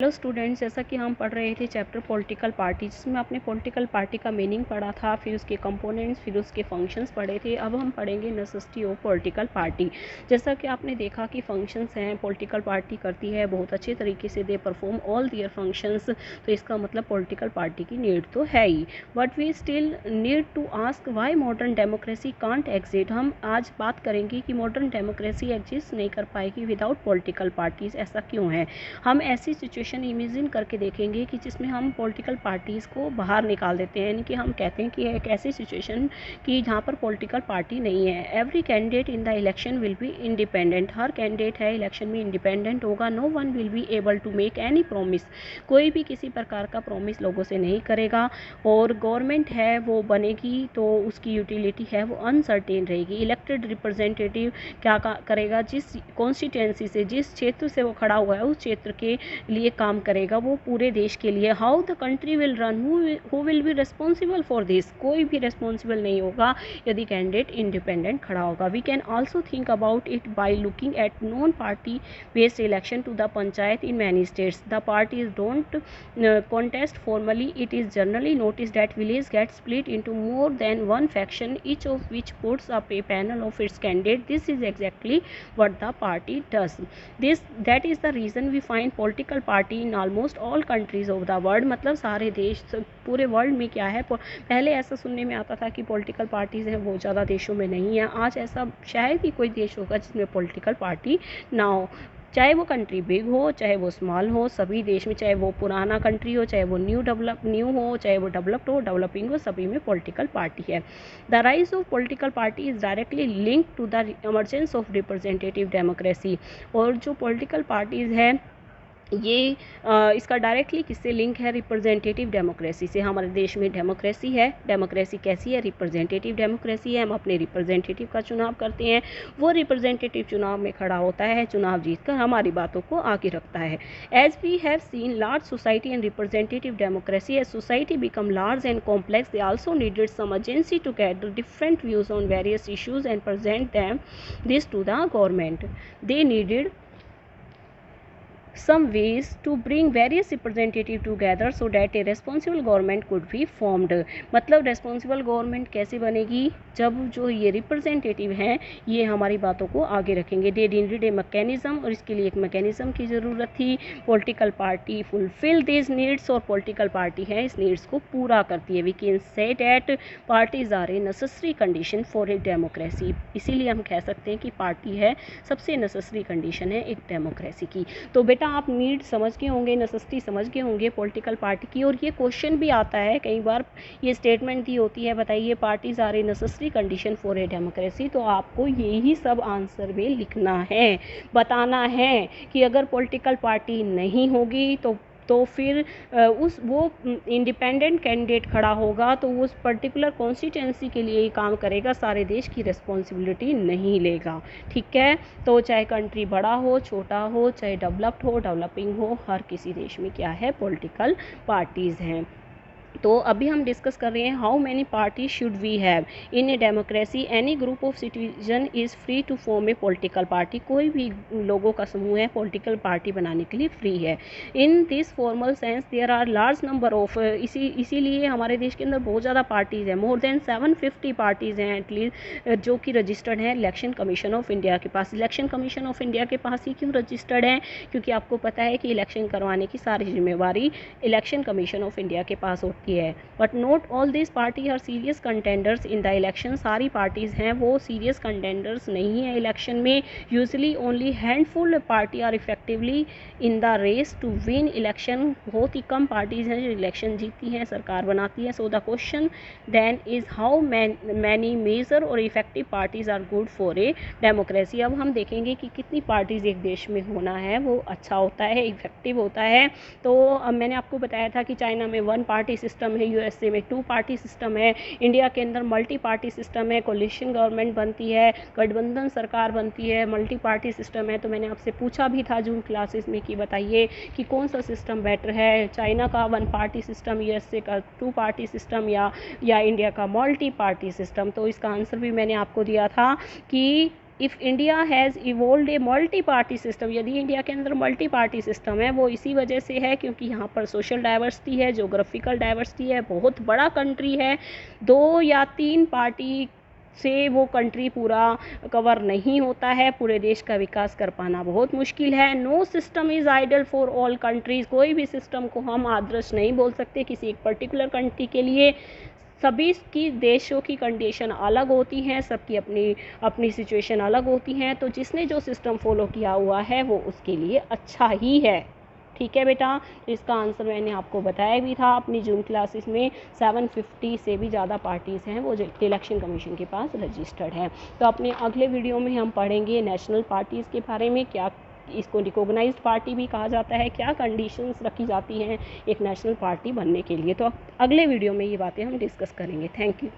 Hello students, जैसा कि हम पढ़ रहे थे चैप्टर पॉलिटिकल पार्टी, जिसमें आपने पॉलिटिकल पार्टी का मीनिंग पढ़ा था, फिर उसके कंपोनेंट्स, फिर उसके फंक्शंस पढ़े थे। अब हम पढ़ेंगे नेसेसिटी ऑफ पॉलिटिकल पार्टी। जैसा कि आपने देखा कि फंक्शंस हैं, पॉलिटिकल पार्टी करती है बहुत अच्छे तरीके से, they perform all their functions. तो इसका मतलब पॉलिटिकल पार्टी की नीड तो है ही। But we still need to ask why modern democracy can't exist. हम आज बात करेंगे कि मॉडर्न डेमोक्रेसी एग्जिस्ट नहीं कर पाएगी विदाउट पॉलिटिकल पार्टीज। ऐसा क्यों है? हम ऐसी सिचुएशन इमेजिन करके देखेंगे कि जिसमें हम पॉलिटिकल पार्टीज़ को बाहर निकाल देते हैं, यानी कि हम कहते हैं कि एक ऐसी सिचुएशन कि जहाँ पर पॉलिटिकल पार्टी नहीं है। Every candidate in the election will be independent. हर कैंडिडेट है इलेक्शन में इंडिपेंडेंट होगा। No one will be able to make any promise. कोई भी किसी प्रकार का प्रॉमिस लोगों से नहीं करेगा। और गवर्नमेंट है वो बनेगी तो उसकी यूटिलिटी है वो अनसर्टेन रहेगी। इलेक्टेड रिप्रेजेंटेटिव क्या करेगा? जिस कॉन्स्टिट्यूंसी से, जिस क्षेत्र से वो खड़ा हुआ है, उस क्षेत्र के लिए काम करेगा, वो पूरे देश के लिए। How the country will run, who will be responsible for this? कोई भी रिस्पॉन्सिबल नहीं होगा यदि कैंडिडेट इंडिपेंडेंट खड़ा होगा। We can also think about it by looking at non party based election to the panchayat in many states. The parties don't contest formally. It is generally noticed that village gets split into more than one faction, each of which puts up a panel of its candidate. This is exactly what the party does. That is the reason we find political party in almost all countries of the world. मतलब सारे देश, पूरे world में क्या है, पहले ऐसा सुनने में आता था कि पॉलिटिकल पार्टीज हैं वो ज़्यादा देशों में नहीं है। आज ऐसा शायद ही कोई देश होगा जिसमें पॉलिटिकल पार्टी ना हो। चाहे वो कंट्री बिग हो, चाहे वो स्मॉल हो, सभी देश में, चाहे वो पुराना कंट्री हो, चाहे वो न्यू हो, चाहे वो डेवलप्ड हो, डेवलपिंग हो, सभी में पॉलिटिकल पार्टी है। The rise of political party is directly linked to the emergence of representative democracy. और जो पॉलिटिकल पार्टीज है ये इसका डायरेक्टली किससे लिंक है? रिप्रेजेंटेटिव डेमोक्रेसी से। हमारे देश में डेमोक्रेसी है। डेमोक्रेसी कैसी है? रिप्रेजेंटेटिव डेमोक्रेसी है। हम अपने रिप्रेजेंटेटिव का चुनाव करते हैं, वो रिप्रेजेंटेटिव चुनाव में खड़ा होता है, चुनाव जीतकर हमारी बातों को आगे रखता है। As we have seen large society and representative democracy, as society become large and complex, they also needed some agency to gather different views on various issues and present them this to the government. They needed some ways to bring various representatives together so that a responsible government could be formed. मतलब responsible government कैसे बनेगी? जब जो ये representative हैं ये हमारी बातों को आगे रखेंगे। They needed a mechanism, और इसके लिए एक mechanism की ज़रूरत थी। Political party fulfill these needs, और political party है इस needs को पूरा करती है। We can say that parties are a necessary condition for a democracy. इसीलिए हम कह सकते हैं कि पार्टी है सबसे necessary condition है एक डेमोक्रेसी की। तो बेटा आप नीड समझ के होंगे, नेसेसिटी समझ के होंगे पॉलिटिकल पार्टी की। और ये क्वेश्चन भी आता है कई बार, ये स्टेटमेंट दी होती है, बताइए parties are a necessary condition for a democracy. तो आपको यही सब आंसर में लिखना है, बताना है कि अगर पॉलिटिकल पार्टी नहीं होगी तो फिर वो इंडिपेंडेंट कैंडिडेट खड़ा होगा तो उस पर्टिकुलर कॉन्स्टिट्यूंसी के लिए ही काम करेगा, सारे देश की रिस्पॉन्सिबिलिटी नहीं लेगा। ठीक है? तो चाहे कंट्री बड़ा हो, छोटा हो, चाहे डेवलप्ड हो, डेवलपिंग हो, हर किसी देश में क्या है? पॉलिटिकल पार्टीज़ हैं। तो अभी हम डिस्कस कर रहे हैं how many party should we have in a democracy. Any group of citizen is free to form a political party. कोई भी लोगों का समूह है पॉलिटिकल पार्टी बनाने के लिए फ्री है। In this formal sense there are large number of, इसीलिए हमारे देश के अंदर बहुत ज़्यादा पार्टीज़ हैं। मोर देन 750 पार्टीज़ हैं एटलीस्ट, जो कि रजिस्टर्ड हैं इलेक्शन कमीशन ऑफ इंडिया के पास। इलेक्शन कमीशन ऑफ इंडिया के पास ही क्यों रजिस्टर्ड हैं? क्योंकि आपको पता है कि इलेक्शन करवाने की सारी जिम्मेवारी इलेक्शन कमीशन ऑफ इंडिया के पास होती है। But not all this party are serious contenders in the election. सारी पार्टीज हैं वो सीरियस कंटेंडर्स नहीं है इलेक्शन में। Usually only handful party are effectively in the race to win election. बहुत ही कम पार्टीज हैं जो इलेक्शन जीतती हैं, सरकार बनाती है। So the question then is how many major और effective parties are good for a democracy. अब हम देखेंगे कि कितनी पार्टीज एक देश में होना है वो अच्छा होता है, इफेक्टिव होता है। तो अब मैंने आपको बताया था कि चाइना में 1 पार्टी सिस्टम है, यूएसए में 2 पार्टी सिस्टम है, इंडिया के अंदर मल्टी पार्टी सिस्टम है, कोलिशन गवर्नमेंट बनती है, गठबंधन सरकार बनती है, मल्टी पार्टी सिस्टम है। तो मैंने आपसे पूछा भी था जून क्लासेस में कि बताइए कि कौन सा सिस्टम बेटर है, चाइना का 1 पार्टी सिस्टम, यूएसए का 2 पार्टी सिस्टम या इंडिया का मल्टी पार्टी सिस्टम। तो इसका आंसर भी मैंने आपको दिया था कि if India has evolved a multi party system, यदि इंडिया के अंदर मल्टी पार्टी सिस्टम है, वो इसी वजह से है क्योंकि यहाँ पर सोशल डाइवर्सिटी है, जोग्राफिकल डाइवर्सिटी है, बहुत बड़ा कंट्री है, 2 या 3 पार्टी से वो कंट्री पूरा कवर नहीं होता है, पूरे देश का विकास कर पाना बहुत मुश्किल है। No system is ideal for all countries, कोई भी सिस्टम को हम आदर्श नहीं बोल सकते किसी एक पर्टिकुलर कंट्री के लिए। सभी की देशों की कंडीशन अलग होती हैं, सबकी अपनी अपनी सिचुएशन अलग होती हैं, तो जिसने जो सिस्टम फॉलो किया हुआ है वो उसके लिए अच्छा ही है। ठीक है बेटा, इसका आंसर मैंने आपको बताया भी था अपनी जूम क्लासेस में। 750 से भी ज़्यादा पार्टीज़ हैं वो जो इलेक्शन कमीशन के पास रजिस्टर्ड हैं। तो अपने अगले वीडियो में हम पढ़ेंगे नेशनल पार्टीज़ के बारे में, क्या इसको रिकॉग्नाइज्ड पार्टी भी कहा जाता है, क्या कंडीशंस रखी जाती हैं एक नेशनल पार्टी बनने के लिए। तो अगले वीडियो में ये बातें हम डिस्कस करेंगे। Thank you.